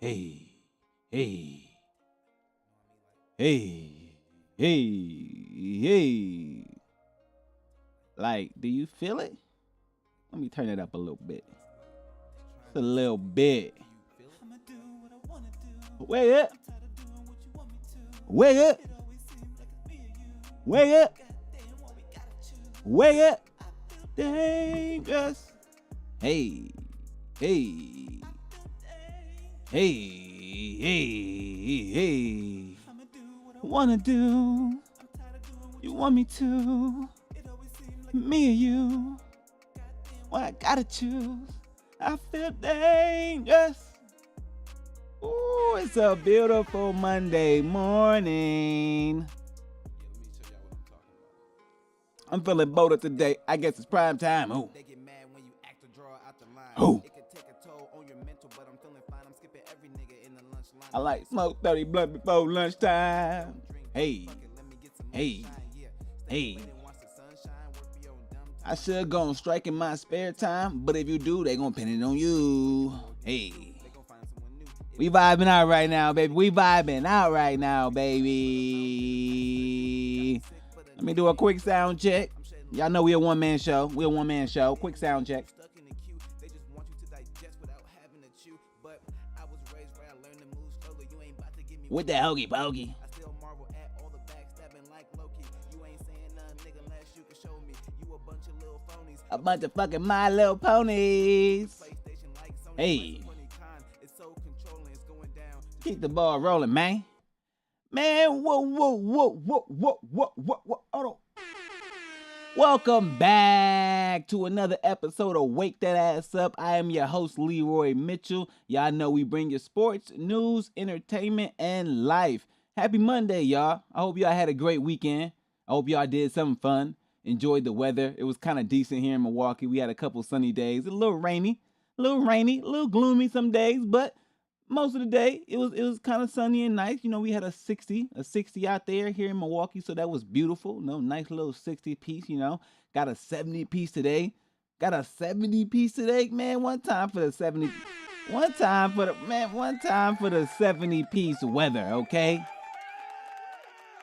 Hey, hey, hey, hey. Like, do you feel it? Let me turn it up a little bit. Just a little bit. Wake up. Wake up. Wake up. Wake up. Dangerous. Hey, hey, hey. Wanna do, you want me to, me or you. Well, I gotta choose. I feel dangerous. Ooh, it's a beautiful Monday morning. I'm feeling bolder today. I guess it's prime time. Ooh. Ooh. I like smoke 30 blunt before lunchtime. Hey, hey, hey. I should go on strike in my spare time, but if you do, they gonna pin it on you. Hey. We vibing out right now, baby. We vibing out right now, baby. Let me do a quick sound check. Y'all know we a one-man show. We a one-man show. Quick sound check. With the hokey pokey. A bunch of fucking My Little Ponies. Hey. Keep the ball rolling, man. Man, whoa. Hold on. Welcome back to another episode of Wake That Ass Up. I am your host, Leroy Mitchell. Y'all know we bring you sports, news, entertainment, and life. Happy Monday, y'all. I hope y'all had a great weekend. I hope y'all did something fun. Enjoyed the weather. It was kind of decent here in Milwaukee. We had a couple sunny days. A little rainy, a little gloomy some days, but most of the day it was kind of sunny and nice. You know, we had a 60 out there here in Milwaukee, so that was beautiful. You know, nice little 60 piece, you know. Got a 70 piece today. Man, one time for the 70 piece weather, okay?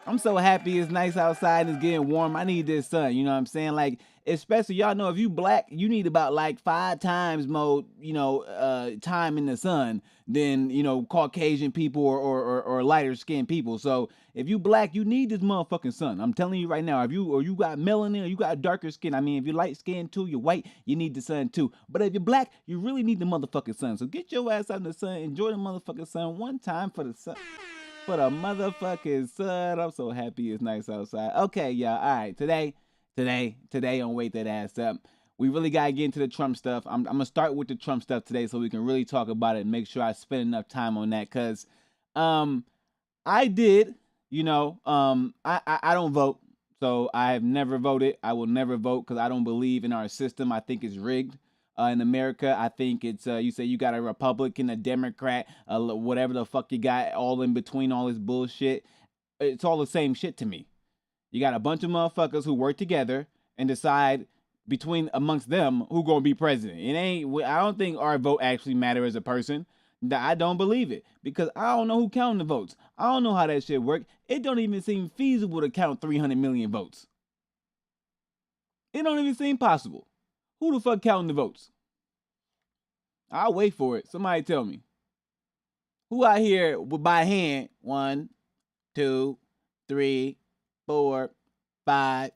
I'm so happy it's nice outside and it's getting warm. I need this sun, you know what I'm saying? Like, especially, y'all know if you black, you need about like 5 times more, time in the sun than, Caucasian people or lighter skinned people. So if you black, you need this motherfucking sun. I'm telling you right now, if you got melanin or you got darker skin, I mean, if you're light skinned too, you're white, you need the sun too. But if you're black, you really need the motherfucking sun. So get your ass out in the sun, enjoy the motherfucking sun one time for the sun. For the motherfucking sun. I'm so happy it's nice outside. Okay, y'all. All right. Today on Wake That Ass Up, we really got to get into the Trump stuff. I'm going to start with the Trump stuff today so we can really talk about it and make sure I spend enough time on that. Because I did, I don't vote. So I have never voted. I will never vote because I don't believe in our system. I think it's rigged. In America, I think it's, you say you got a Republican, a Democrat, whatever the fuck you got, all in between all this bullshit. It's all the same shit to me. You got a bunch of motherfuckers who work together and decide amongst them who gonna be president. I don't think our vote actually matter as a person. I don't believe it because I don't know who counting the votes. I don't know how that shit work. It don't even seem feasible to count 300 million votes. It don't even seem possible. Who the fuck counting the votes? I'll wait for it. Somebody tell me. Who out here by hand? 1, 2, 3, 4, 5,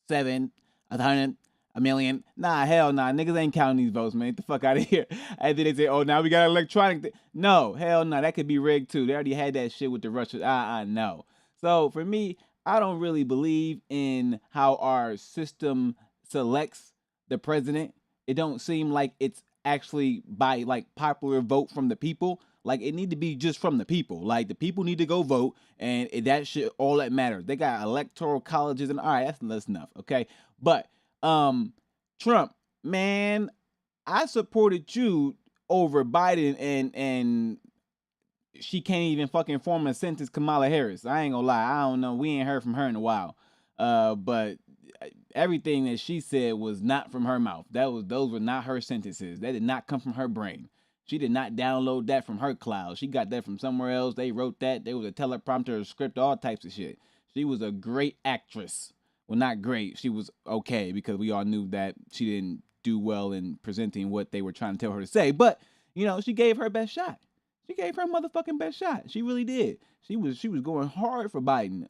7, 100, a million. Nah, hell nah. Niggas ain't counting these votes, man. Get the fuck out of here. And then they say, oh, now we got electronic. No, hell no. That could be rigged too. They already had that shit with the Russians. No. So for me, I don't really believe in how our system selects the president. It don't seem like it's actually by like popular vote from the people. Like it need to be just from the people. Like the people need to go vote, and that shit all that matters. They got electoral colleges, and all right, that's enough, okay. But Trump, man, I supported you over Biden, and she can't even fucking form a sentence. Kamala Harris, I ain't gonna lie, I don't know. We ain't heard from her in a while, but everything that she said was not from her mouth. Those were not her sentences. That did not come from her brain. She did not download that from her cloud. She got that from somewhere else. They wrote that. There was a teleprompter, a script, all types of shit. She was a great actress. Well, not great. She was okay because we all knew that she didn't do well in presenting what they were trying to tell her to say. But, you know, she gave her best shot. She gave her motherfucking best shot. She really did. She was going hard for Biden,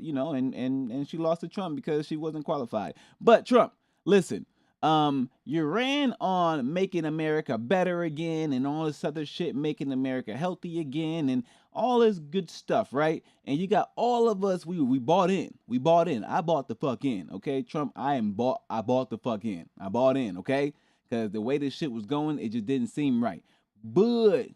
you know, and she lost to Trump because she wasn't qualified. But Trump, listen, you ran on making America better again and all this other shit, making America healthy again and all this good stuff, right? And you got all of us, we bought in. We bought in. I bought the fuck in, okay? Trump, I bought the fuck in. I bought in, okay? Because the way this shit was going, it just didn't seem right. But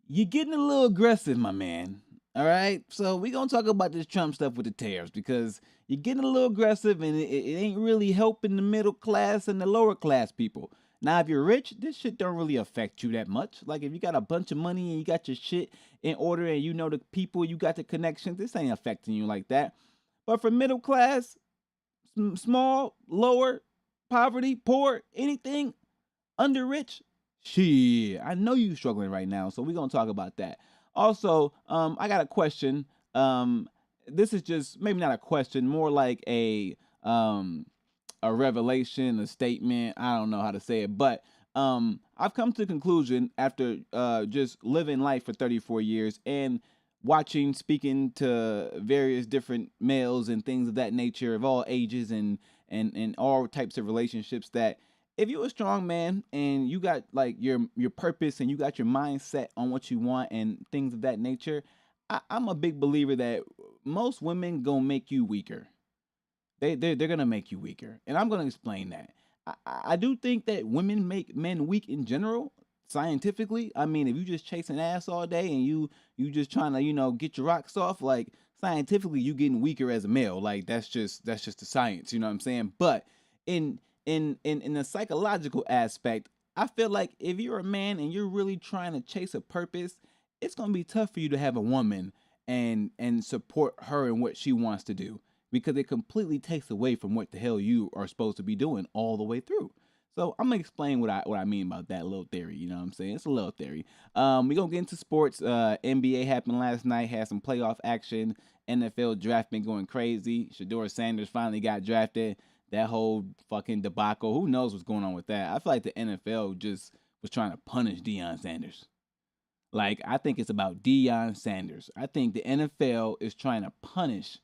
you're getting a little aggressive, my man. All right? So we're going to talk about this Trump stuff with the tariffs because you're getting a little aggressive and it ain't really helping the middle class and the lower class people. Now, if you're rich, this shit don't really affect you that much. Like, if you got a bunch of money and you got your shit in order and you know the people, you got the connections, this ain't affecting you like that. But for middle class, small, lower, poverty, poor, anything under rich, shit, I know you struggling right now, so we're going to talk about that. Also, I got a question. This is just maybe not a question, more like a revelation, a statement. I don't know how to say it, but I've come to the conclusion after just living life for 34 years and watching, speaking to various different males and things of that nature of all ages and all types of relationships that if you're a strong man and you got like your purpose and you got your mindset on what you want and things of that nature, I'm a big believer that most women gonna make you weaker. They're gonna make you weaker, and I'm gonna explain that. I do think that women make men weak in general, scientifically. I mean, if you just chasing ass all day and you just trying to get your rocks off, like scientifically you getting weaker as a male. Like that's just the science. You know what I'm saying? But in the psychological aspect, I feel like if you're a man and you're really trying to chase a purpose, it's gonna be tough for you to have a woman and support her in what she wants to do because it completely takes away from what the hell you are supposed to be doing all the way through. So I'm gonna explain what I mean about that little theory. You know what I'm saying? It's a little theory. We gonna get into sports. NBA happened last night. Had some playoff action. NFL draft been going crazy. Shedeur Sanders finally got drafted. That whole fucking debacle. Who knows what's going on with that? I feel like the NFL just was trying to punish Deion Sanders. Like, I think it's about Deion Sanders. I think the NFL is trying to punish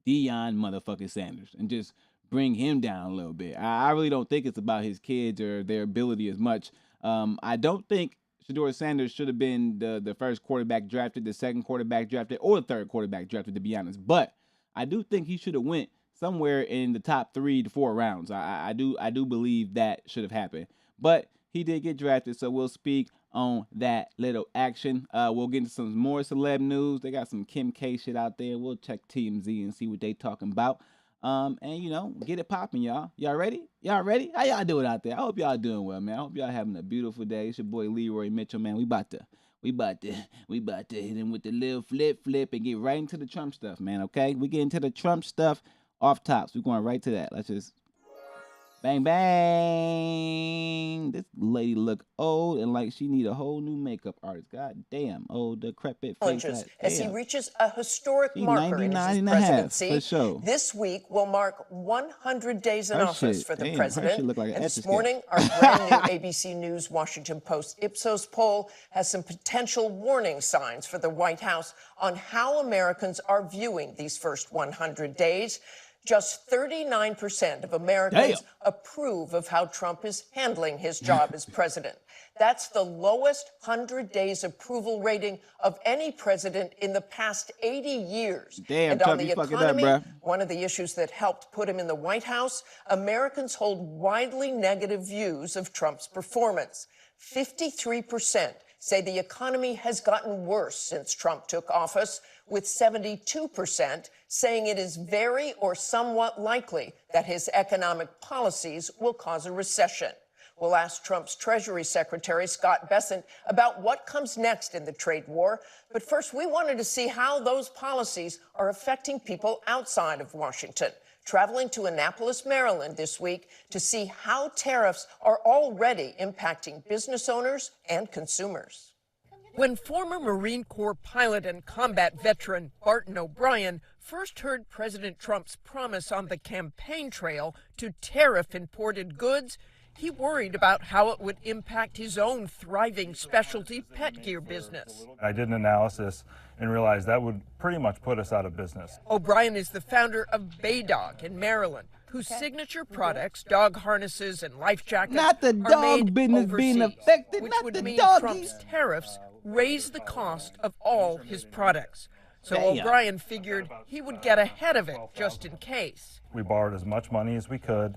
Deion motherfucking Sanders and just bring him down a little bit. I really don't think it's about his kids or their ability as much. I don't think Shedeur Sanders should have been the first quarterback drafted, the second quarterback drafted, or the third quarterback drafted, to be honest. But I do think he should have went somewhere in the top 3 to 4 rounds. I do believe that should have happened. But he did get drafted, so we'll speak on that little action. We'll get into some more celeb news. They got some Kim K shit out there. We'll check TMZ and see what they talking about. And get it popping, y'all. Y'all ready? Y'all ready? How y'all doing out there? I hope y'all doing well, man. I hope y'all having a beautiful day. It's your boy Leroy Mitchell, man. We about to hit him with the little flip and get right into the Trump stuff, man. Okay? We get into the Trump stuff off tops. We're going right to that. Let's just bang, bang. This lady look old and like she need a whole new makeup artist. God damn, old decrepit face. As he reaches a historic marker in his presidency. For sure. This week will mark 100 days in office for the president. Like and this morning, our brand new ABC News Washington Post Ipsos poll has some potential warning signs for the White House on how Americans are viewing these first 100 days. Just 39% of Americans approve of how Trump is handling his job as president. That's the lowest 100 days approval rating of any president in the past 80 years. Damn, and Trump, on the economy, one of the issues that helped put him in the White House, Americans hold widely negative views of Trump's performance. 53% say the economy has gotten worse since Trump took office, with 72% saying it is very or somewhat likely that his economic policies will cause a recession. We'll ask Trump's Treasury Secretary, Scott Bessent, about what comes next in the trade war. But first, we wanted to see how those policies are affecting people outside of Washington. traveling to Annapolis, Maryland this week to see how tariffs are already impacting business owners and consumers. When former Marine Corps pilot and combat veteran Barton O'Brien first heard President Trump's promise on the campaign trail to tariff imported goods, he worried about how it would impact his own thriving specialty pet gear business. I did an analysis and realized that would pretty much put us out of business. O'Brien is the founder of Dog in Maryland, whose signature products, dog harnesses and life jackets, Not the are dog made business overseas, being affected, which not would the mean doggies. Trump's tariffs raise the cost of all his products. So Damn. O'Brien figured he would get ahead of it just in case. We borrowed as much money as we could.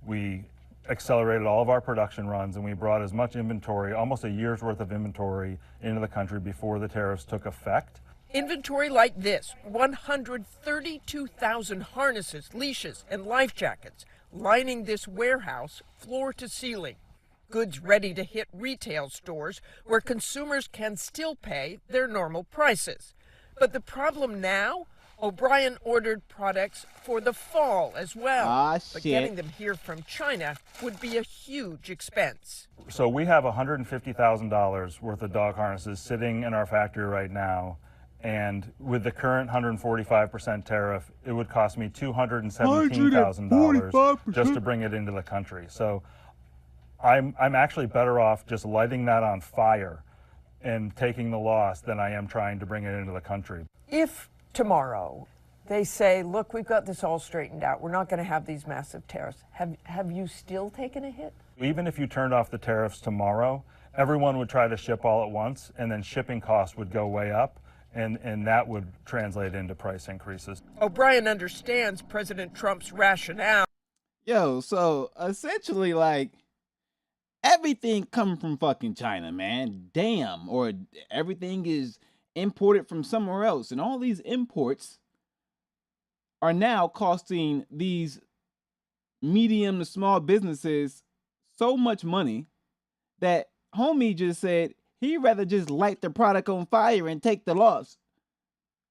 We accelerated all of our production runs, and we brought as much inventory, almost a year's worth of inventory, into the country before the tariffs took effect. Inventory like this, 132,000 harnesses, leashes, and life jackets lining this warehouse floor to ceiling. Goods ready to hit retail stores where consumers can still pay their normal prices. But the problem now? O'Brien ordered products for the fall as well. But getting them here from China would be a huge expense. So we have $150,000 worth of dog harnesses sitting in our factory right now. And with the current 145% tariff, it would cost me $217,000 just to bring it into the country. So I'm actually better off just lighting that on fire and taking the loss than I am trying to bring it into the country. If tomorrow they say, look, we've got this all straightened out, we're not going to have these massive tariffs, have you still taken a hit? Even if you turned off the tariffs tomorrow, everyone would try to ship all at once, and then shipping costs would go way up, and that would translate into price increases. O'Brien understands President Trump's rationale. Yo, so essentially, like, everything coming from fucking China, man. Damn. Or everything is imported from somewhere else. And all these imports are now costing these medium to small businesses so much money that homie just said he'd rather just light the product on fire and take the loss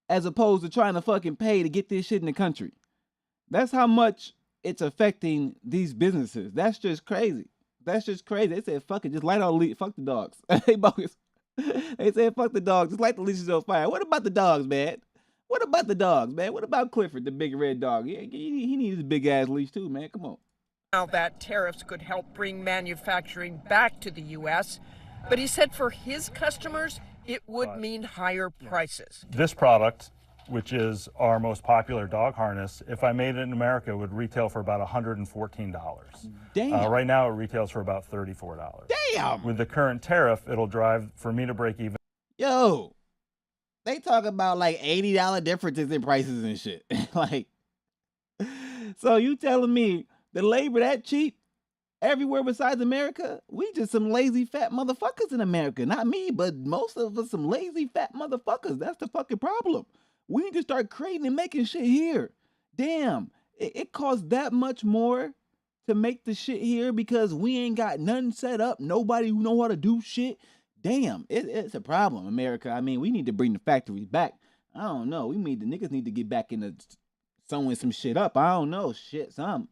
as opposed to trying to fucking pay to get this shit in the country. That's how much it's affecting these businesses. That's just crazy. That's just crazy. They said, fuck it, just light all fuck the dogs. They bogus. They said, fuck the dogs, just light the leashes on fire. What about the dogs, man? What about the dogs, man? What about Clifford, the big red dog? He needs a big ass leash too, man. Come on. Now that tariffs could help bring manufacturing back to the U.S., but he said for his customers, it would mean higher prices. This product, which is our most popular dog harness, if I made it in America, it would retail for about $114. Damn. Right now, it retails for about $34. Damn. With the current tariff, it'll drive for me to break even. Yo, they talk about like $80 differences in prices and shit. Like, so you telling me the labor that cheap everywhere besides America? We just some lazy fat motherfuckers in America. Not me, but most of us some lazy fat motherfuckers. That's the fucking problem. We need to start creating and making shit here. Damn, it costs that much more to make the shit here because we ain't got nothing set up. Nobody who know how to do shit. Damn, it's a problem, America. I mean, we need to bring the factories back. I don't know. The niggas need to get back into sewing some shit up. I don't know. Shit, some.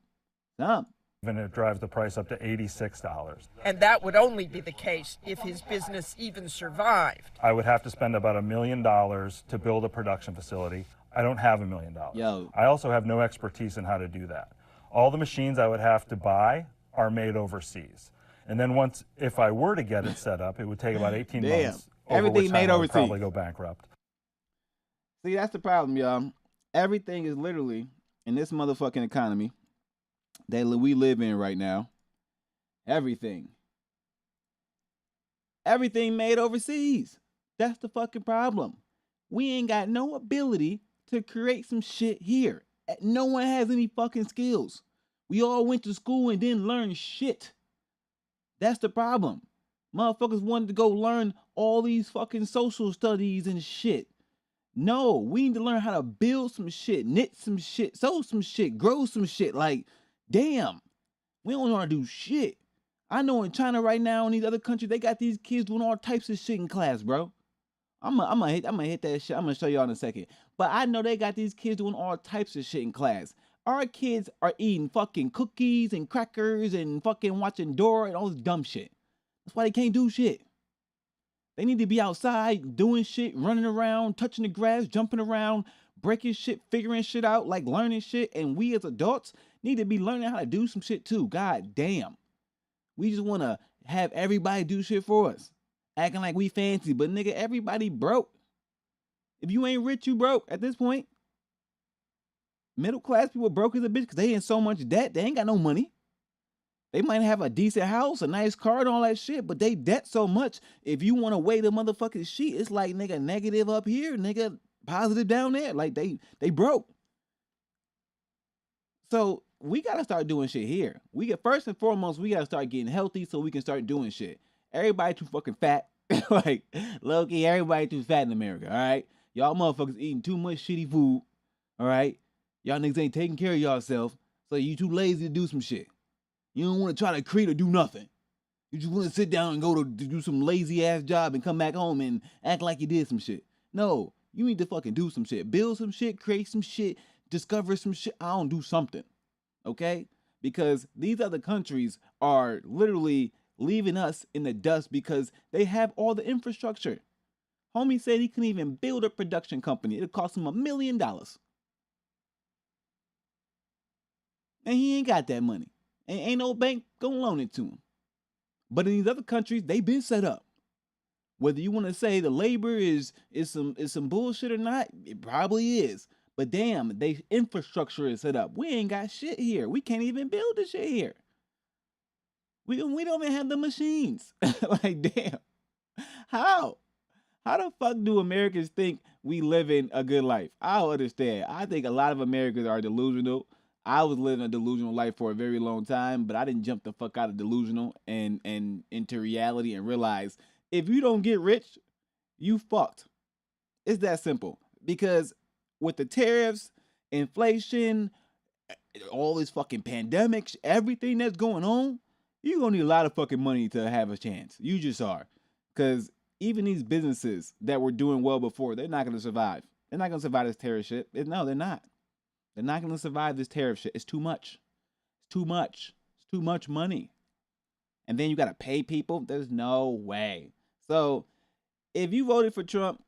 And it drives the price up to $86. And that would only be the case if his business even survived. I would have to spend about $1 million to build a production facility. I don't have $1 million. Yo. I also have no expertise in how to do that. All the machines I would have to buy are made overseas. And then if I were to get it set up, it would take about 18 months. Everything made overseas. I would probably go bankrupt. See, that's the problem, y'all. Everything is literally in this motherfucking economy that we live in right now. Everything made overseas. That's the fucking problem. We ain't got no ability to create some shit here. No one has any fucking skills. We all went to school and didn't learn shit. That's the problem. Motherfuckers wanted to go learn all these fucking social studies and shit. No, we need to learn how to build some shit, knit some shit, sew some shit, grow some shit. Like, damn, we don't know how to do shit. I know in China right now and these other countries, they got these kids doing all types of shit in class, bro. I'm gonna hit that shit. I'm gonna show y'all in a second. But I know they got these kids doing all types of shit in class. Our kids are eating fucking cookies and crackers and fucking watching Dora and all this dumb shit. That's why they can't do shit. They need to be outside doing shit, running around, touching the grass, jumping around, breaking shit, figuring shit out, like learning shit. And we as adults need to be learning how to do some shit too. God damn. We just want to have everybody do shit for us. Acting like we fancy, but nigga, everybody broke. If you ain't rich, you broke at this point. Middle class people broke as a bitch because they in so much debt, they ain't got no money. They might have a decent house, a nice car, and all that shit, but they debt so much. If you want to weigh the motherfucking sheet, it's like, nigga, negative up here, nigga, positive down there. Like, they broke. So we got to start doing shit here. First and foremost, we got to start getting healthy so we can start doing shit. Everybody too fucking fat. Like, low-key, everybody too fat in America, all right? Y'all motherfuckers eating too much shitty food, all right? Y'all niggas ain't taking care of yourself, so you too lazy to do some shit. You don't want to try to create or do nothing. You just want to sit down and go to do some lazy ass job and come back home and act like you did some shit. No, you need to fucking do some shit. Build some shit, create some shit, discover some shit. I don't do something, okay? Because these other countries are literally leaving us in the dust because they have all the infrastructure. Homie said he couldn't even build a production company. It'll cost him $1 million. And he ain't got that money. And ain't no bank gonna loan it to him. But in these other countries, they been set up. Whether you want to say the labor is some bullshit or not, it probably is. But damn, they infrastructure is set up. We ain't got shit here. We can't even build the shit here. We don't even have the machines. Like, damn. How? How the fuck do Americans think we living a good life? I don't understand. I think a lot of Americans are delusional. I was living a delusional life for a very long time, but I didn't jump the fuck out of delusional and into reality and realize if you don't get rich, you fucked. It's that simple. Because with the tariffs, inflation, all this fucking pandemics, everything that's going on, you're gonna need a lot of fucking money to have a chance. You just are. Because even these businesses that were doing well before, they're not gonna survive. They're not gonna survive this tariff shit. No, they're not. They're not going to survive this tariff shit. It's too much. It's too much. It's too much money. And then you got to pay people. There's no way. So if you voted for Trump,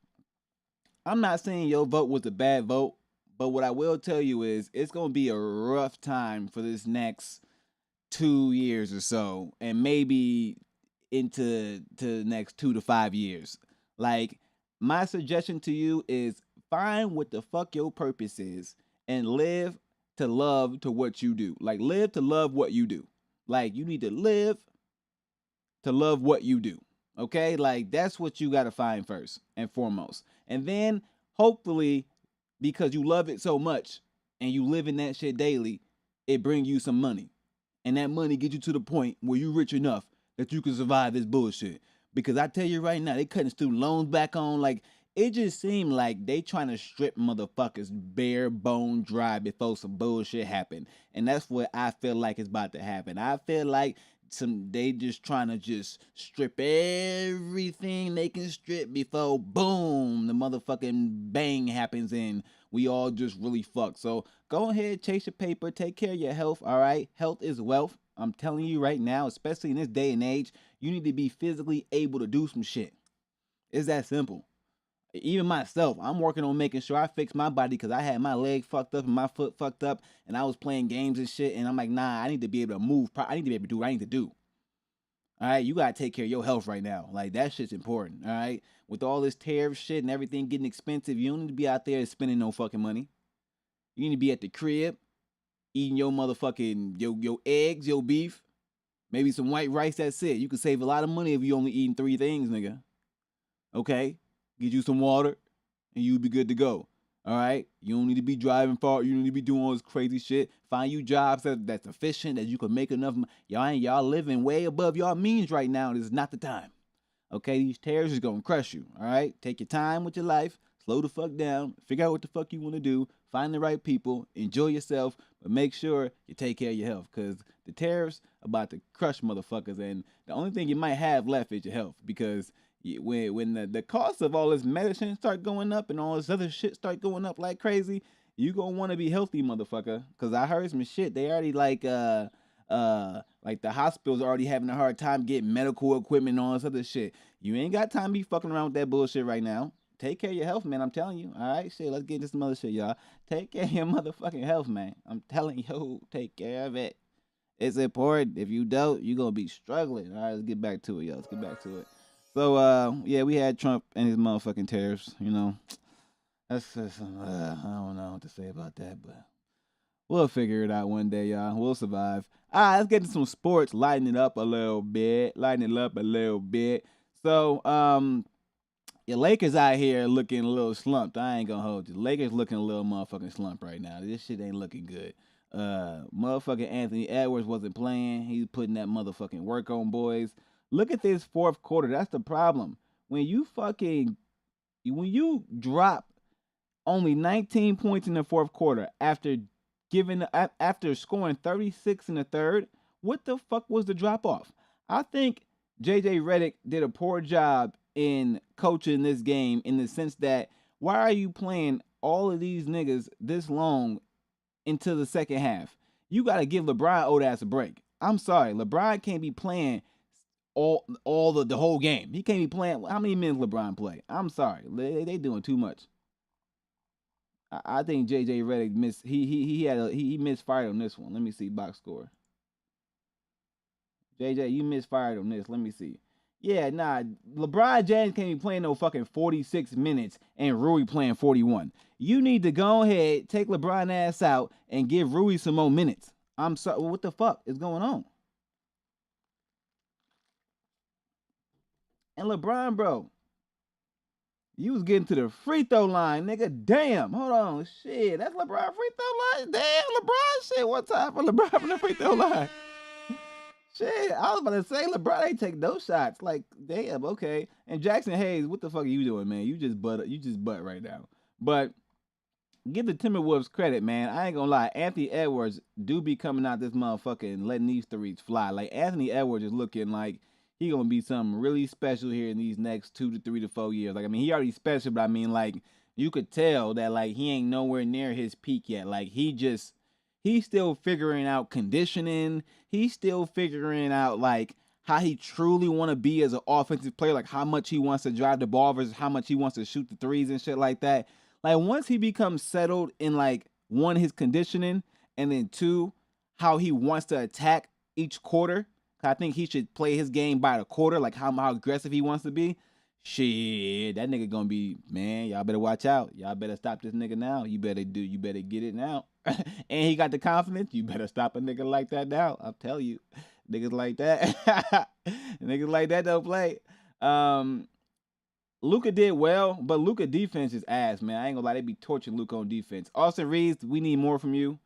I'm not saying your vote was a bad vote. But what I will tell you is it's going to be a rough time for this next 2 years or so. And maybe into the next 2 to 5 years. Like, my suggestion to you is find what the fuck your purpose is. And live to love to what you do. Like, live to love what you do. Like, you need to live to love what you do. Okay? Like, that's what you got to find first and foremost. And then, hopefully, because you love it so much and you live in that shit daily, it brings you some money. And that money gets you to the point where you're rich enough that you can survive this bullshit. Because I tell you right now, they cutting student loans back on. Like, it just seemed like they trying to strip motherfuckers bare bone dry before some bullshit happen. And that's what I feel like is about to happen. I feel like they just trying to just strip everything they can strip before, boom, the motherfucking bang happens and we all just really fucked. So go ahead, chase your paper, take care of your health, all right? Health is wealth. I'm telling you right now, especially in this day and age, you need to be physically able to do some shit. It's that simple. Even myself, I'm working on making sure I fix my body because I had my leg fucked up and my foot fucked up and I was playing games and shit. And I'm like, nah, I need to be able to move. I need to be able to do what I need to do. All right, you got to take care of your health right now. Like, that shit's important, all right? With all this tariff shit and everything getting expensive, you don't need to be out there spending no fucking money. You need to be at the crib, eating your motherfucking, your eggs, your beef, maybe some white rice, that's it. You can save a lot of money if you only eating 3 things, nigga. Okay? Get you some water, and you'll be good to go. All right? You don't need to be driving far. You don't need to be doing all this crazy shit. Find you jobs that's efficient, that you can make enough money. Y'all living way above y'all means right now. This is not the time. Okay? These tariffs is going to crush you. All right? Take your time with your life. Slow the fuck down. Figure out what the fuck you want to do. Find the right people. Enjoy yourself. But make sure you take care of your health. Because the tariffs about to crush motherfuckers. And the only thing you might have left is your health. Because when the cost of all this medicine start going up and all this other shit start going up like crazy, You gonna want to be healthy, motherfucker. Cause I heard some shit. They already like the hospitals already having a hard time getting medical equipment and all this other shit. You ain't got time to be fucking around with that bullshit right now. Take care of your health, man. I'm telling you. All right, shit. Let's get into some other shit, y'all. Take care of your motherfucking health, man. I'm telling you, take care of it. It's important. If you don't, you're gonna be struggling. All right, let's get back to it, y'all. Let's get back to it. So, yeah, we had Trump and his motherfucking tariffs. You know, that's just, I don't know what to say about that, but we'll figure it out one day, y'all. We'll survive. All right, let's get to some sports. Lighten it up a little bit. Lighten it up a little bit. So, your Lakers out here looking a little slumped. I ain't gonna hold you. Lakers looking a little motherfucking slump right now. This shit ain't looking good. Motherfucking Anthony Edwards wasn't playing. He's putting that motherfucking work on, boys. Look at this fourth quarter. That's the problem. When you drop only 19 points in the fourth quarter after scoring 36 in the third, what the fuck was the drop off? I think JJ Redick did a poor job in coaching this game in the sense that why are you playing all of these niggas this long into the second half? You got to give LeBron old ass a break. I'm sorry, LeBron can't be playing the whole game. He can't be playing. How many minutes LeBron play? I'm sorry, they doing too much. I think JJ Redick he misfired on this one. Let me see box score. JJ, you misfired on this. Let me see. Yeah, nah. LeBron James can't be playing no fucking 46 minutes and Rui playing 41. You need to go ahead, take LeBron ass out, and give Rui some more minutes. I'm sorry. What the fuck is going on? And LeBron, bro, you was getting to the free throw line, nigga. Damn. Hold on. Shit. That's LeBron free throw line? Damn, LeBron shit. What time for LeBron from the free throw line? Shit. I was about to say LeBron ain't take no shots. Like, damn, okay. And Jackson Hayes, what the fuck are you doing, man? You just butt right now. But give the Timberwolves credit, man. I ain't gonna lie. Anthony Edwards do be coming out this motherfucker and letting these threes fly. Like, Anthony Edwards is looking like he gonna be something really special here in these next 2 to 3 to 4 years. Like, I mean, he already special, but I mean, like, you could tell that, like, he ain't nowhere near his peak yet. Like, he's still figuring out conditioning. He's still figuring out, like, how he truly want to be as an offensive player, like, how much he wants to drive the ball versus how much he wants to shoot the threes and shit like that. Like, once he becomes settled in, like, one, his conditioning, and then two, how he wants to attack each quarter, I think he should play his game by the quarter, like how aggressive he wants to be. Shit, that nigga gonna be, man, y'all better watch out. Y'all better stop this nigga now. You better get it now. And he got the confidence. You better stop a nigga like that now. I'll tell you. Niggas like that. Niggas like that don't play. Luka did well, but Luka defense is ass, man. I ain't gonna lie, they be torching Luka on defense. Austin Reeves, we need more from you.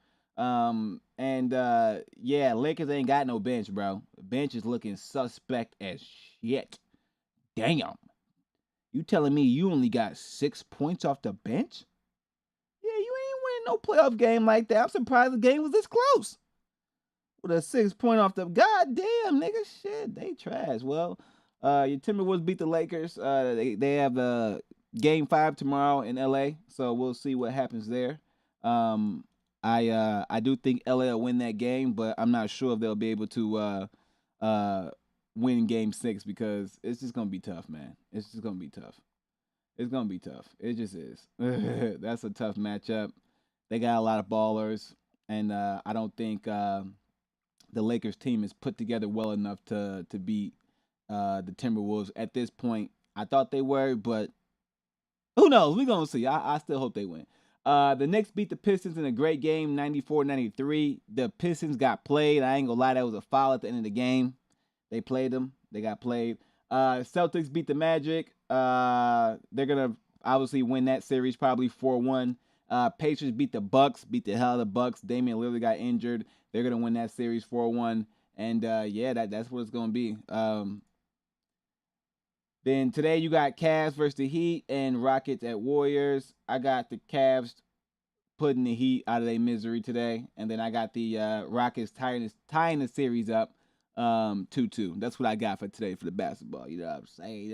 Yeah, Lakers ain't got no bench, bro. Bench is looking suspect as shit. Damn. You telling me you only got 6 points off the bench? Yeah, you ain't winning no playoff game like that. I'm surprised the game was this close. With a 6 point off the goddamn nigga, shit, they trash. Well, your Timberwolves beat the Lakers. They have game 5 tomorrow in LA, so we'll see what happens there. I do think LA will win that game, but I'm not sure if they'll be able to win game 6 because it's just gonna be tough, man. It's just gonna be tough. It's gonna be tough. It just is. That's a tough matchup. They got a lot of ballers, and I don't think the Lakers team is put together well enough to beat the Timberwolves at this point. I thought they were, but who knows? We're gonna see. I still hope they win. The Knicks beat the Pistons in a great game, 94-93. The Pistons got played. I ain't gonna lie, that was a foul at the end of the game. They played them. They got played. Celtics beat the Magic. They're gonna obviously win that series, probably 4-1. Pacers beat the Bucks. Beat the hell out of the Bucks. Damian Lillard got injured. They're gonna win that series 4-1. And yeah, that's what it's gonna be. Then today you got Cavs versus the Heat and Rockets at Warriors. I got the Cavs putting the Heat out of their misery today. And then I got the Rockets tying the series up 2-2. That's what I got for today for the basketball. You know what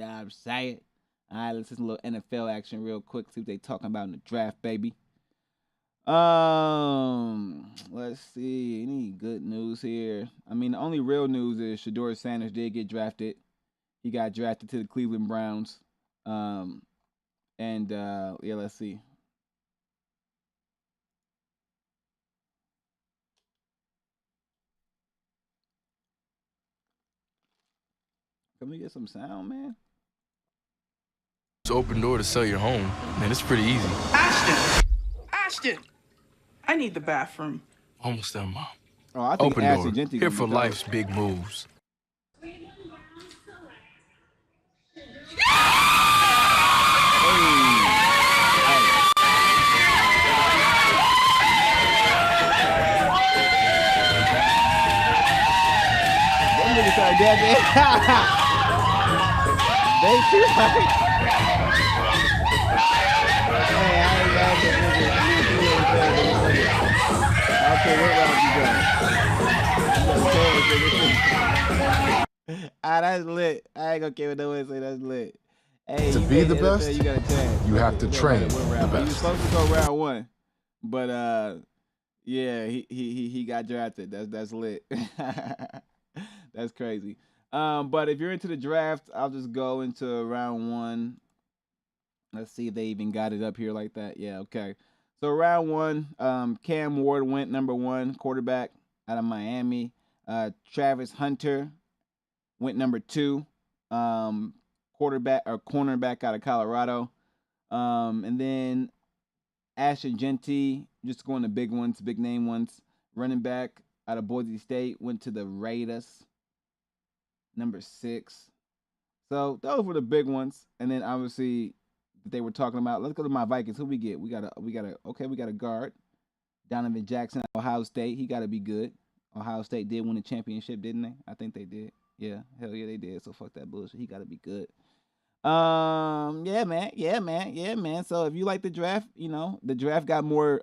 I'm saying? All right, let's listen to a little NFL action real quick. See what they talking about in the draft, baby. Let's see. Any good news here? I mean, the only real news is Shador Sanders did get drafted. He got drafted to the Cleveland Browns. Um, and yeah, let's see. Can we get some sound, man? It's open door to sell your home, man. It's pretty easy. Ashton, I need the bathroom. Almost done, Mom. Oh, I think Open Ashley door. Genty Here gonna for be dope. life's big moves. Them niggas started dancing. They too like. Man, I ain't got this nigga. Okay, what round you go? Ah, that's lit. I ain't gonna care what no one say. That's lit. Hey, To you be made the NFL, best, you got a chance. you have to train the He was best. supposed to go round one, but yeah, he got drafted. That's lit. That's crazy. But if you're into the draft, I'll just go into round one. Let's see if they even got it up here like that. Yeah, okay. So round one, Cam Ward went number one, quarterback out of Miami. Travis Hunter went number two, quarterback or cornerback out of Colorado. And then Ashton Genty, just going to big ones, big name ones. Running back out of Boise State went to the Raiders, number 6. So those were the big ones. And then obviously they were talking about. Let's go to my Vikings. Who we get? We got a guard, Donovan Jackson, Ohio State. He got to be good. Ohio State did win the championship, didn't they? I think they did. Yeah, hell yeah, they did. So fuck that bullshit. He got to be good. Yeah, man. So if you like the draft, the draft got more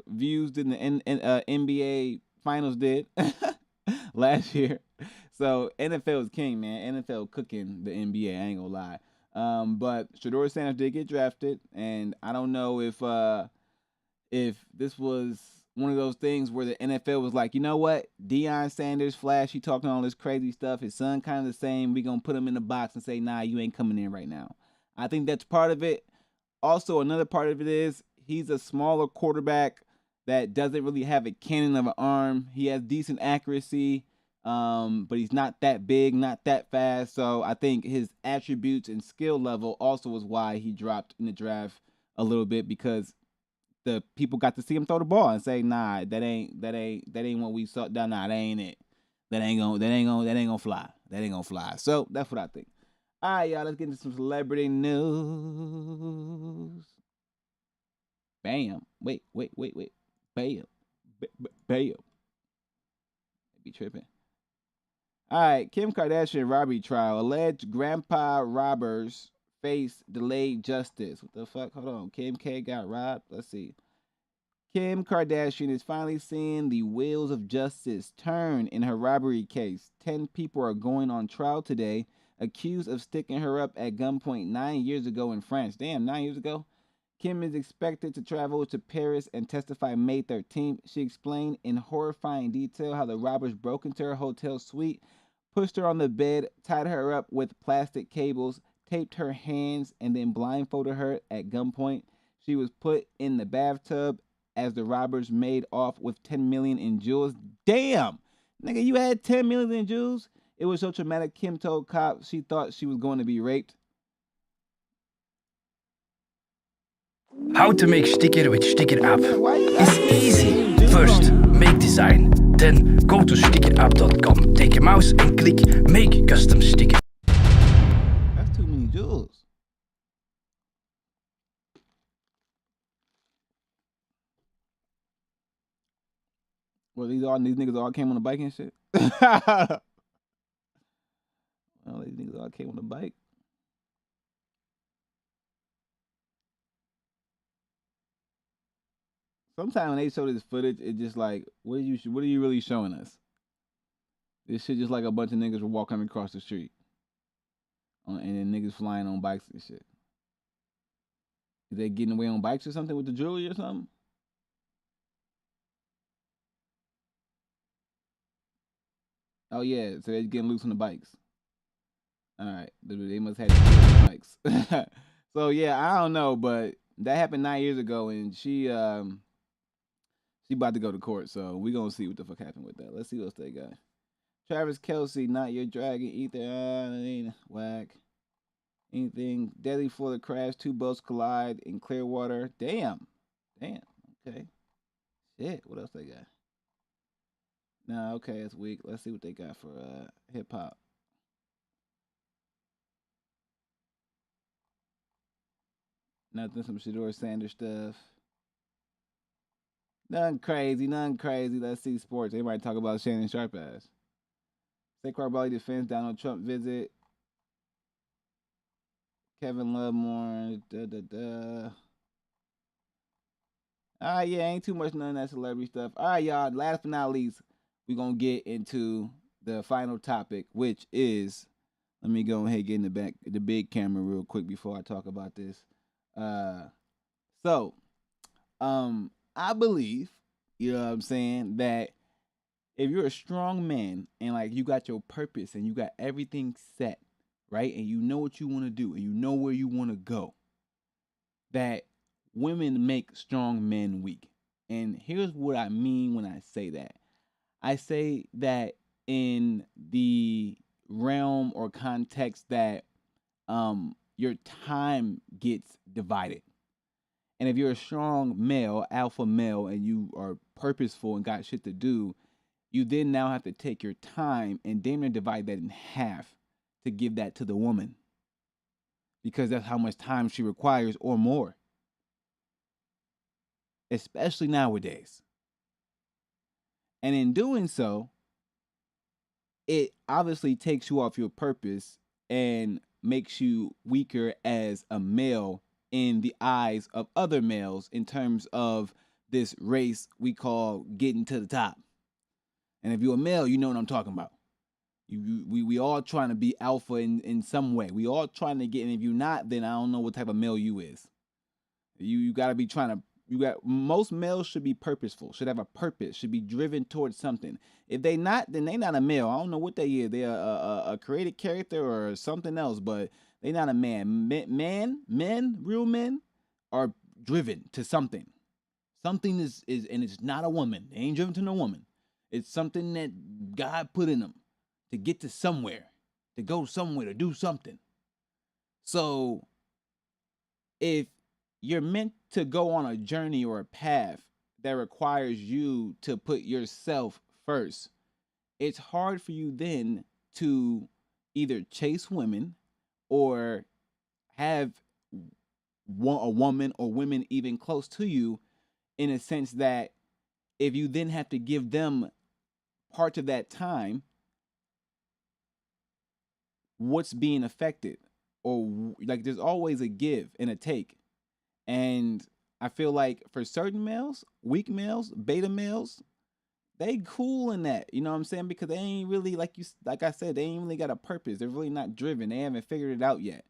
views than the NBA finals did last year. So NFL is king, man. NFL cooking the NBA. I ain't gonna lie. But Shador Sanders did get drafted, and I don't know if this was one of those things where the NFL was like, you know what, Deion Sanders, flashy, talking all this crazy stuff. His son kind of the same. We gonna put him in the box and say, nah, you ain't coming in right now. I think that's part of it. Also, another part of it is he's a smaller quarterback that doesn't really have a cannon of an arm. He has decent accuracy, but he's not that big, not that fast. So I think his attributes and skill level also is why he dropped in the draft a little bit, because the people got to see him throw the ball and say, nah, that ain't what we saw. Nah, that ain't it. That ain't gonna fly. That ain't gonna fly. So that's what I think. All right, y'all, let's get into some celebrity news. Bam. Wait. Bam. Bam. Be tripping. All right, Kim Kardashian robbery trial. Alleged grandpa robbers face delayed justice. What the fuck? Hold on. Kim K got robbed. Let's see. Kim Kardashian is finally seeing the wheels of justice turn in her robbery case. 10 people are going on trial today, accused of sticking her up at gunpoint 9 years ago in France. Damn, 9 years ago? Kim is expected to travel to Paris and testify May 13th. She explained in horrifying detail how the robbers broke into her hotel suite, pushed her on the bed, tied her up with plastic cables, taped her hands, and then blindfolded her at gunpoint. She was put in the bathtub as the robbers made off with $10 million in jewels. Damn! Nigga, you had $10 million in jewels? It was so traumatic, Kim told cops she thought she was going to be raped. How to make sticker with Sticker App. Why you It's got easy. jewels First, on you? make design. Then go to stickerapp.com. Take a mouse and click Make Custom Sticker. That's too many jewels. Well, these niggas all came on a bike and shit. Well, these niggas all came on a bike. Sometimes when they show this footage, it's just like, what are you really showing us? This shit just like a bunch of niggas were walking across the street, and then niggas flying on bikes and shit. Is they getting away on bikes or something with the jewelry or something? Oh yeah, so they're getting loose on the bikes. All right, they must have the bikes. So yeah, I don't know, but that happened 9 years ago, and she about to go to court. So we gonna see what the fuck happened with that. Let's see what else they got. Travis Kelsey, not your dragon. Ether, whack. Anything deadly for the crash? Two boats collide in Clearwater. Damn. Okay. Shit. What else they got? Nah, okay, it's weak. Let's see what they got for hip hop. Nothing, some Shador Sanders stuff. Nothing crazy. Let's see sports. Everybody talk about Shannon Sharp ass. Saquon Barkley defense, Donald Trump visit. Kevin Love more. Yeah, ain't too much none of that celebrity stuff. All right, y'all. Last but not least, we're gonna get into the final topic, which is, let me go ahead and get in the big camera real quick before I talk about this. I believe, you know what I'm saying, that if you're a strong man and like you got your purpose and you got everything set, right, and you know what you want to do and you know where you want to go, that women make strong men weak. And here's what I mean when I say that. I say that in the realm or context that your time gets divided. And if you're a strong male, alpha male, and you are purposeful and got shit to do, you then now have to take your time and damn near divide that in half to give that to the woman. Because that's how much time she requires or more. Especially nowadays. And in doing so, it obviously takes you off your purpose and makes you weaker as a male in the eyes of other males in terms of this race we call getting to the top. And if you're a male, you know what I'm talking about. We all trying to be alpha in some way. We all trying to get, and if you're not, then I don't know what type of male you is. You got to be trying to, most males should be purposeful, should have a purpose, should be driven towards something. If they not, then they not a male. I don't know what they is. They're a created character or something else, but they not a man. Real men are driven to something. Something is, and it's not a woman. They ain't driven to no woman. It's something that God put in them to get to somewhere, to go somewhere, to do something. So if you're meant to go on a journey or a path that requires you to put yourself first, it's hard for you then to either chase women or have a woman or women even close to you, in a sense that if you then have to give them part of that time, what's being affected? Or like there's always a give and a take. And I feel like for certain males, weak males, beta males, they cool in that. You know what I'm saying? Because they ain't really, like I said, they ain't really got a purpose. They're really not driven. They haven't figured it out yet.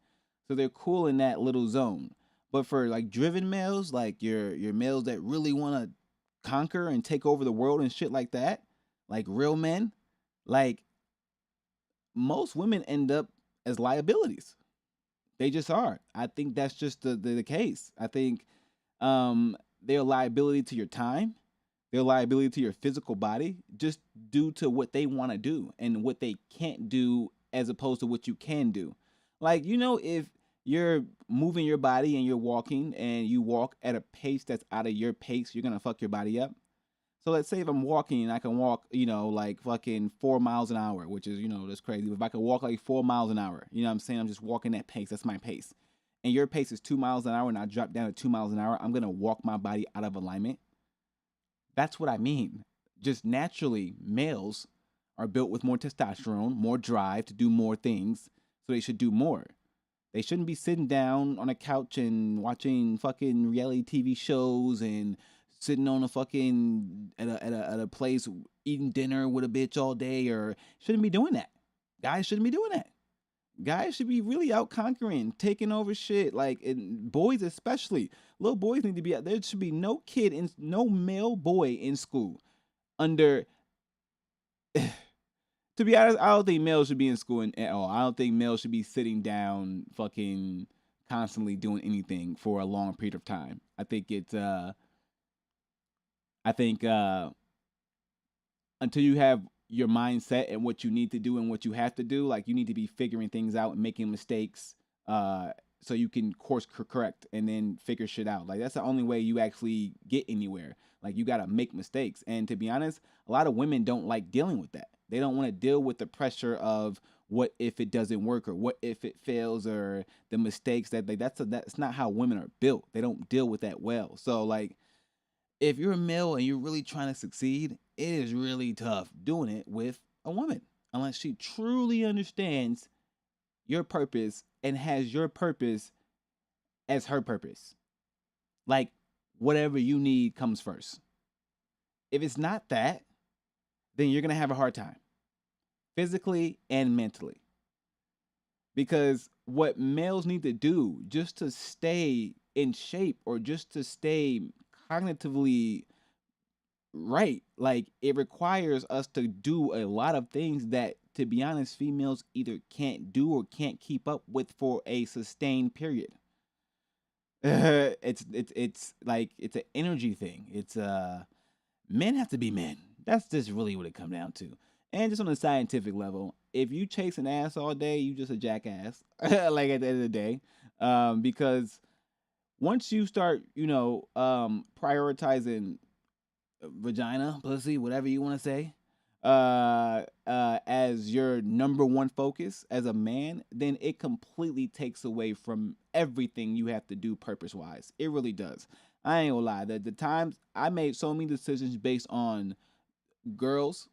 So they're cool in that little zone. But for like driven males, like your males that really want to conquer and take over the world and shit like that, like real men, like most women end up as liabilities. They just are. I think that's just the case. I think they're a liability to your time. They're a liability to your physical body just due to what they want to do and what they can't do as opposed to what you can do. Like, you know, if you're moving your body and you're walking and you walk at a pace that's out of your pace, you're going to fuck your body up. So let's say if I'm walking and I can walk, you know, like fucking 4 miles an hour, which is, you know, that's crazy. If I could walk like 4 miles an hour, you know what I'm saying? I'm just walking that pace. That's my pace. And your pace is 2 miles an hour and I drop down to 2 miles an hour. I'm going to walk my body out of alignment. That's what I mean. Just naturally, males are built with more testosterone, more drive to do more things. So they should do more. They shouldn't be sitting down on a couch and watching fucking reality TV shows and sitting on a fucking at a place eating dinner with a bitch all day, or shouldn't be doing that. Guys shouldn't be doing that. Guys should be really out conquering, taking over shit. Like, and boys especially, little boys need to be out. There should be no no male boy in school under To be honest, I don't think males should be in school at all. I don't think males should be sitting down, fucking constantly doing anything for a long period of time. I think until you have your mindset and what you need to do and what you have to do, like you need to be figuring things out and making mistakes, so you can course correct and then figure shit out. Like that's the only way you actually get anywhere. Like you gotta make mistakes. And to be honest, a lot of women don't like dealing with that. They don't want to deal with the pressure of what if it doesn't work or what if it fails or the mistakes that that's not how women are built. They don't deal with that well. So like if you're a male and you're really trying to succeed, it is really tough doing it with a woman unless she truly understands your purpose and has your purpose as her purpose. Like whatever you need comes first. If it's not that, then you're going to have a hard time physically and mentally. Because what males need to do just to stay in shape or just to stay cognitively right, like it requires us to do a lot of things that, to be honest, females either can't do or can't keep up with for a sustained period. It's like it's an energy thing. It's men have to be men. That's just really what it comes down to. And just on a scientific level, if you chase an ass all day, you just a jackass. Like at the end of the day, because once you start, prioritizing vagina, pussy, whatever you want to say, as your number one focus as a man, then it completely takes away from everything you have to do purpose-wise. It really does. I ain't gonna lie. The times I made so many decisions based on girls,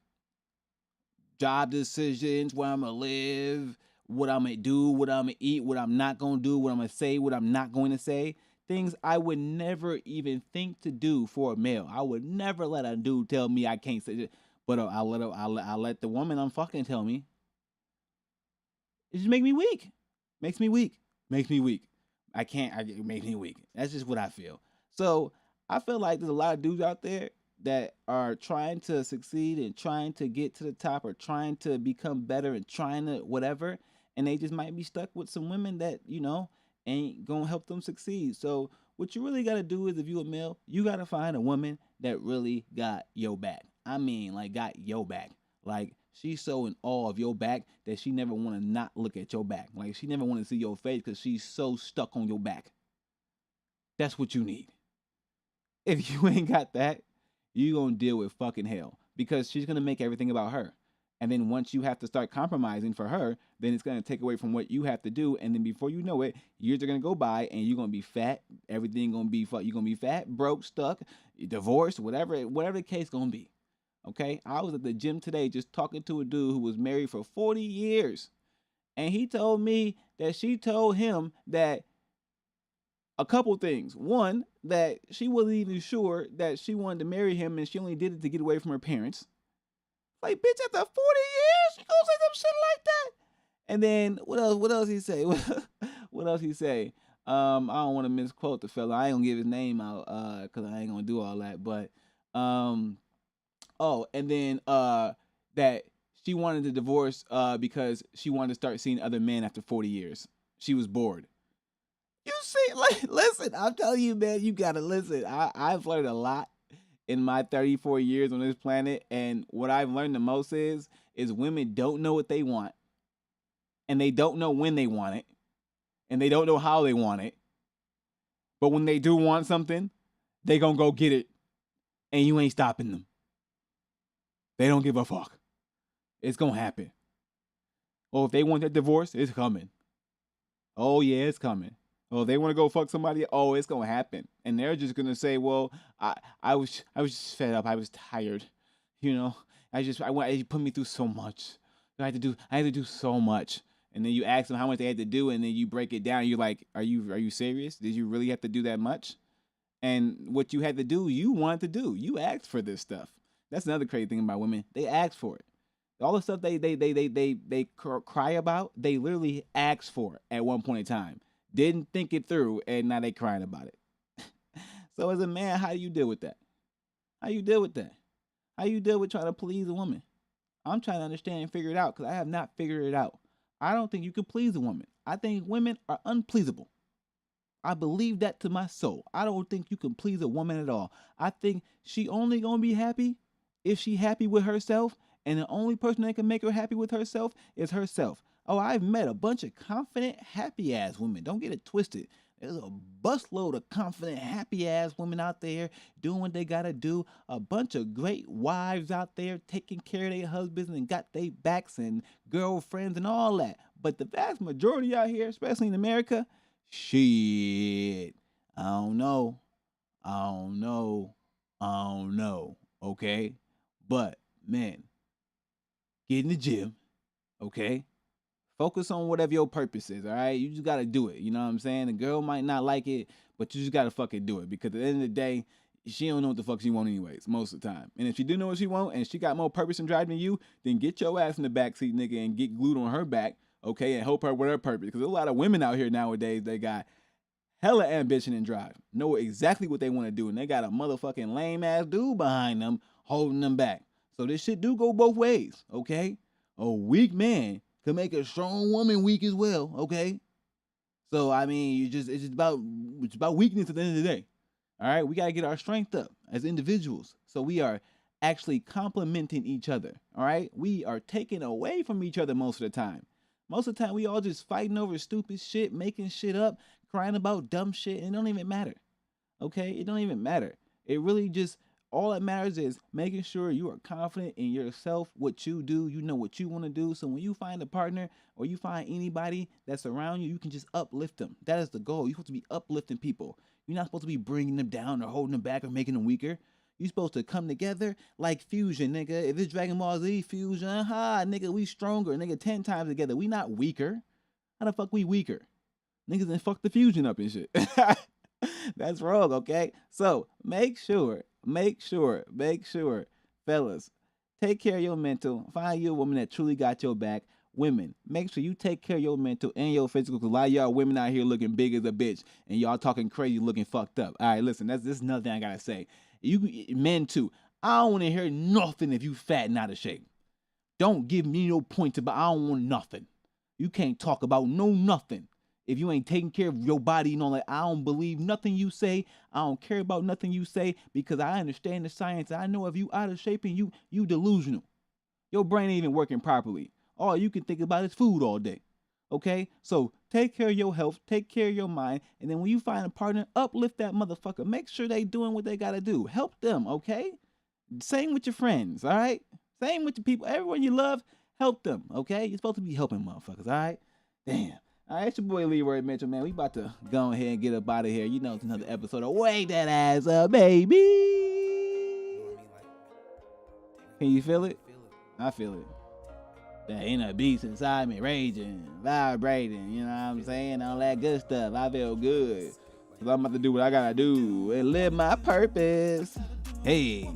job decisions, where I'm gonna live, what I'm gonna do, what I'm gonna eat, what I'm not gonna do, what I'm gonna say, what I'm not going to say. Things I would never even think to do for a male. I would never let a dude tell me I can't say it, but I'll let the woman I'm fucking tell me. It just makes me weak. Makes me weak. Makes me weak. It makes me weak. That's just what I feel. So I feel like there's a lot of dudes out there that are trying to succeed and trying to get to the top or trying to become better and trying to whatever, and they just might be stuck with some women that, ain't gonna help them succeed. So what you really gotta do is, if you a male, you gotta find a woman that really got your back. I mean, like got your back. Like she's so in awe of your back that she never wanna not look at your back. Like she never wanna see your face because she's so stuck on your back. That's what you need. If you ain't got that, you gonna deal with fucking hell because she's gonna make everything about her. And then once you have to start compromising for her, then it's going to take away from what you have to do. And then before you know it, years are going to go by and you're going to be fat. Everything going to be, you're going to be fat, broke, stuck, divorced, whatever the case going to be. Okay. I was at the gym today just talking to a dude who was married for 40 years. And he told me that she told him that a couple things. One, that she wasn't even sure that she wanted to marry him and she only did it to get away from her parents. Like, bitch, after 40 years, you gonna say some shit like that? And then what else he say? What else he say? I don't want to misquote the fella. I ain't gonna give his name out because I ain't gonna do all that. But and then that she wanted to divorce because she wanted to start seeing other men after 40 years. She was bored. You see, like, listen, I'm telling you, man, you gotta listen. I've learned a lot in my 34 years on this planet, and what I've learned the most is women don't know what they want, and they don't know when they want it, and they don't know how they want it, but when they do want something, they gonna go get it, and you ain't stopping them. They don't give a fuck. It's gonna happen. Oh, if they want that divorce, it's coming. Oh yeah, it's coming. Oh, they want to go fuck somebody. Oh, it's gonna happen, and they're just gonna say, "Well, I was just fed up. I was tired, you put me through so much. I had to do so much." And then you ask them how much they had to do, and then you break it down. You're like, "Are you serious? Did you really have to do that much?" And what you had to do, you wanted to do. You asked for this stuff. That's another crazy thing about women. They ask for it. All the stuff they cry about, they literally asked for it at one point in time. Didn't think it through, and now they crying about it. So as a man, how do you deal with that? How you deal with that? How you deal with trying to please a woman? I'm trying to understand and figure it out because I have not figured it out. I don't think you can please a woman. I think women are unpleasable. I believe that to my soul. I don't think you can please a woman at all. I think she only gonna be happy if she happy with herself, and the only person that can make her happy with herself is herself. Oh, I've met a bunch of confident, happy-ass women. Don't get it twisted. There's a busload of confident, happy-ass women out there doing what they gotta do. A bunch of great wives out there taking care of their husbands and got their backs and girlfriends and all that. But the vast majority out here, especially in America, shit, I don't know, okay? But, man, get in the gym, okay? Focus on whatever your purpose is, all right? You just got to do it, you know what I'm saying? The girl might not like it, but you just got to fucking do it because at the end of the day, she don't know what the fuck she want anyways, most of the time. And if she do know what she want and she got more purpose and drive than you, then get your ass in the backseat, nigga, and get glued on her back, okay, and help her with her purpose. Because there's a lot of women out here nowadays that got hella ambition and drive, know exactly what they want to do, and they got a motherfucking lame-ass dude behind them holding them back. So this shit do go both ways, okay? A weak man can make a strong woman weak as well, okay? So, I mean, it's just about weakness at the end of the day, all right? We got to get our strength up as individuals. So we are actually complementing each other, all right? We are taking away from each other most of the time. Most of the time, we all just fighting over stupid shit, making shit up, crying about dumb shit, and it don't even matter, okay? It don't even matter. It really just, all that matters is making sure you are confident in yourself, what you do, you know what you want to do. So when you find a partner or you find anybody that's around you, you can just uplift them. That is the goal. You're supposed to be uplifting people. You're not supposed to be bringing them down or holding them back or making them weaker. You're supposed to come together like fusion, nigga. If it's Dragon Ball Z fusion, nigga, we stronger, nigga, 10 times together. We not weaker. How the fuck we weaker? Niggas then fuck the fusion up and shit. That's wrong, okay? So make sure, fellas, take care of your mental. Find you a woman that truly got your back. Women, make sure you take care of your mental and your physical, because a lot of y'all women out here looking big as a bitch and y'all talking crazy, looking fucked up. All right, listen, this is another thing I gotta say. You men too, I don't want to hear nothing if you fat and out of shape. Don't give me no points about, I don't want nothing. You can't talk about nothing if you ain't taking care of your body and all that. I don't believe nothing you say. I don't care about nothing you say because I understand the science. I know if you out of shape and you delusional. Your brain ain't even working properly. All you can think about is food all day. Okay? So take care of your health, take care of your mind, and then when you find a partner, uplift that motherfucker. Make sure they doing what they gotta do. Help them, okay? Same with your friends, all right? Same with the people. Everyone you love, help them, okay? You're supposed to be helping motherfuckers, all right? Damn. All right, it's your boy Leroy Mitchell, man. We about to go ahead and get up out of here. You know, it's another episode of Wake That Ass Up, baby. Can you feel it? I feel it. That inner beast inside me, raging, vibrating, you know what I'm saying? All that good stuff. I feel good. Because I'm about to do what I got to do and live my purpose. Hey.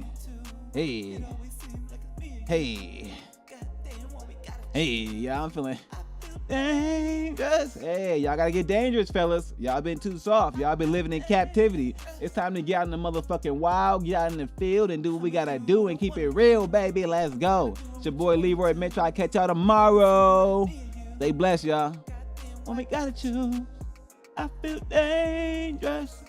Yeah, I'm feeling dangerous. Hey, y'all gotta get dangerous, fellas. Y'all been too soft. Y'all been living in captivity. It's time to get out in the motherfucking wild, get out in the field and do what we gotta do and keep it real, baby. Let's go. It's your boy Leroy Mitchell. I'll catch y'all tomorrow. Stay blessed, y'all. When we gotta choose, I feel dangerous.